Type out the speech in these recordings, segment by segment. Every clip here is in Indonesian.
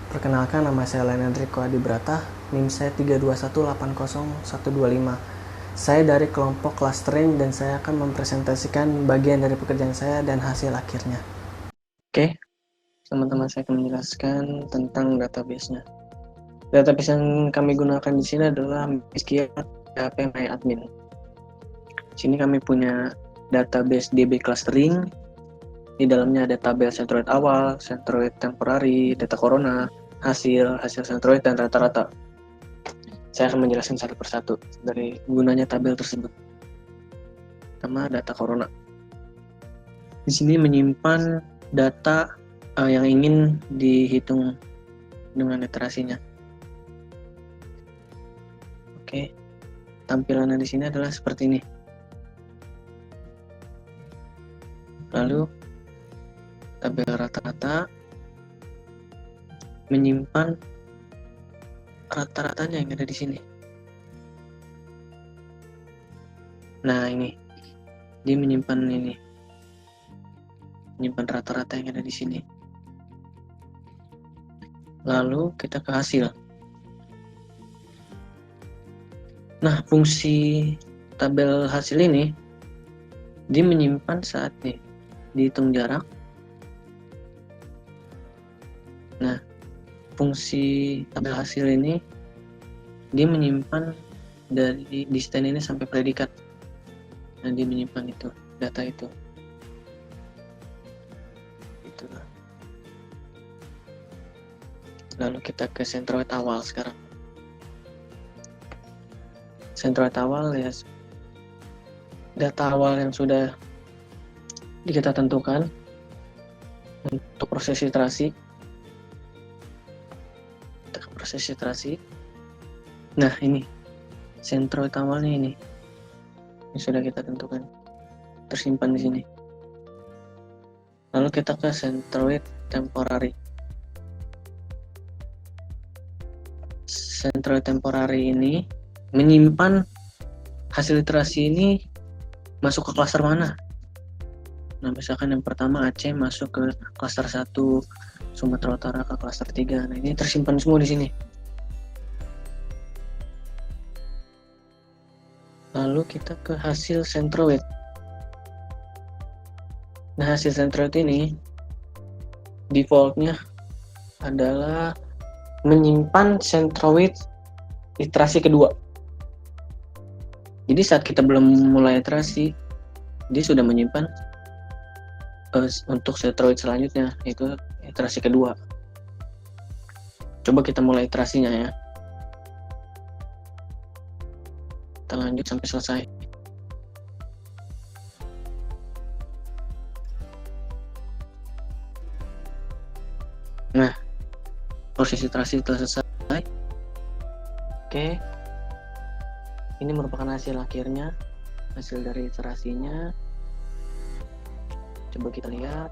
Perkenalkan, nama saya Lenendriko Adibrata, NIM saya 32180125. Saya dari kelompok clustering dan saya akan mempresentasikan bagian dari pekerjaan saya dan hasil akhirnya. Oke, teman-teman, saya akan menjelaskan tentang database-nya. Database yang kami gunakan di sini adalah MySQL PHP MyAdmin. Di sini kami punya database DB clustering. Di dalamnya ada tabel centroid awal, centroid temporary, data corona, hasil centroid, dan rata-rata. Saya akan menjelaskan satu persatu dari gunanya tabel tersebut. Pertama, data corona. Di sini menyimpan data yang ingin dihitung dengan iterasinya. Oke, tampilannya di sini adalah seperti ini. Lalu tabel rata-rata menyimpan rata-ratanya yang ada di sini. Nah, ini dia menyimpan rata-rata yang ada di sini. Lalu kita ke hasil. Nah, fungsi tabel hasil ini dia menyimpan saat dihitung jarak. Nah, fungsi tabel hasil ini dia menyimpan dari distance ini sampai predikat. Nah, dia menyimpan itu, data itu. Itulah. Lalu kita ke centroid awal sekarang. Centroid awal ya, data awal yang sudah kita tentukan untuk proses iterasi. Kita ke proses iterasi. Nah, ini centroid awalnya ini sudah kita tentukan, tersimpan di sini. Lalu kita ke centroid temporary. Centroid temporary ini menyimpan hasil iterasi ini masuk ke klaster mana. Nah, misalkan yang pertama Aceh masuk ke klaster 1, Sumatera Utara ke klaster 3. Nah, ini tersimpan semua di sini. Lalu kita ke hasil centroid. Nah, hasil centroid ini defaultnya adalah menyimpan centroid iterasi kedua. Jadi saat kita belum mulai iterasi, dia sudah menyimpan untuk centroid selanjutnya, yaitu iterasi kedua. Coba kita mulai iterasinya ya. Kita lanjut sampai selesai. Nah, proses iterasi telah selesai. Oke, ini merupakan hasil akhirnya, hasil dari iterasinya. Coba kita lihat,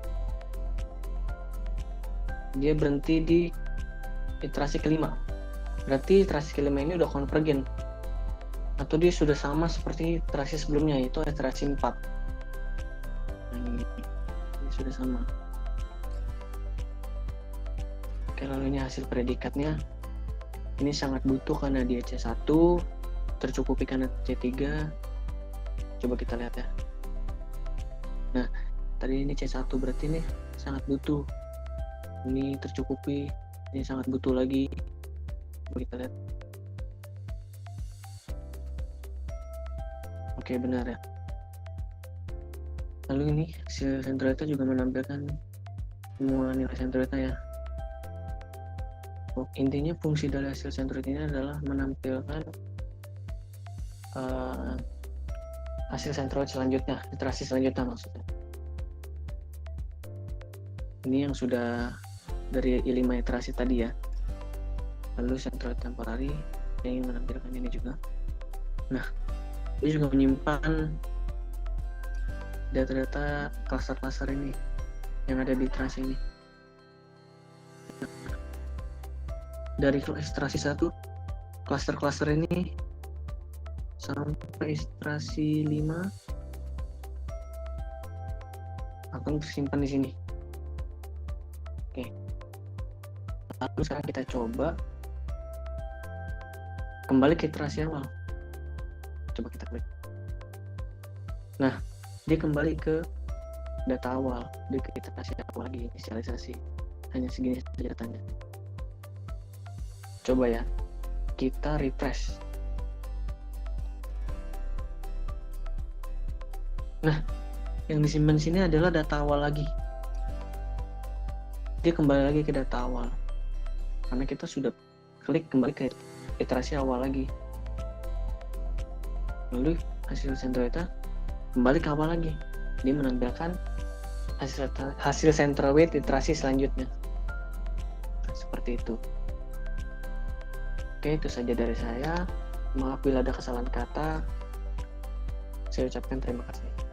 dia berhenti di iterasi kelima. Berarti iterasi kelima ini udah konvergen, atau dia sudah sama seperti iterasi sebelumnya, yaitu iterasi 4. Nah, ini sudah sama. Oke, lalu ini hasil predikatnya. Ini sangat butuh karena dia C1, tercukupi karena C3. Coba kita lihat ya. Nah, tadi ini C1 berarti ini sangat butuh. Ini tercukupi, ini sangat butuh lagi. Coba kita lihat. Oke, benar ya. Lalu ini hasil centroidnya juga menampilkan semua nilai centroidnya ya. Intinya fungsi dari hasil centroid ini adalah menampilkan hasil centroid selanjutnya, iterasi selanjutnya maksudnya. Ini yang sudah dari 5 iterasi tadi ya. Lalu centroid temporary yang menampilkan ini juga. Nah, dia juga menyimpan data-data klaster-klaster ini yang ada di iterasi ini. Dari iterasi 1, klaster-klaster ini sampai iterasi 5 akan tersimpan di sini. Oke. Lalu sekarang kita coba kembali ke iterasi awal. Coba kita klik. Nah, dia kembali ke data awal, dia ke iterasi awal lagi, inisialisasi. Hanya segini saja datanya. Coba ya, kita refresh. Nah, yang disimpan di sini adalah data awal lagi. Dia kembali lagi ke data awal. Karena kita sudah klik kembali ke iterasi awal lagi. Lalu hasil central data kembali ke awal lagi. Dia menampilkan hasil central weight iterasi selanjutnya. Seperti itu. Oke, itu saja dari saya. Maaf bila ada kesalahan kata. Saya ucapkan terima kasih.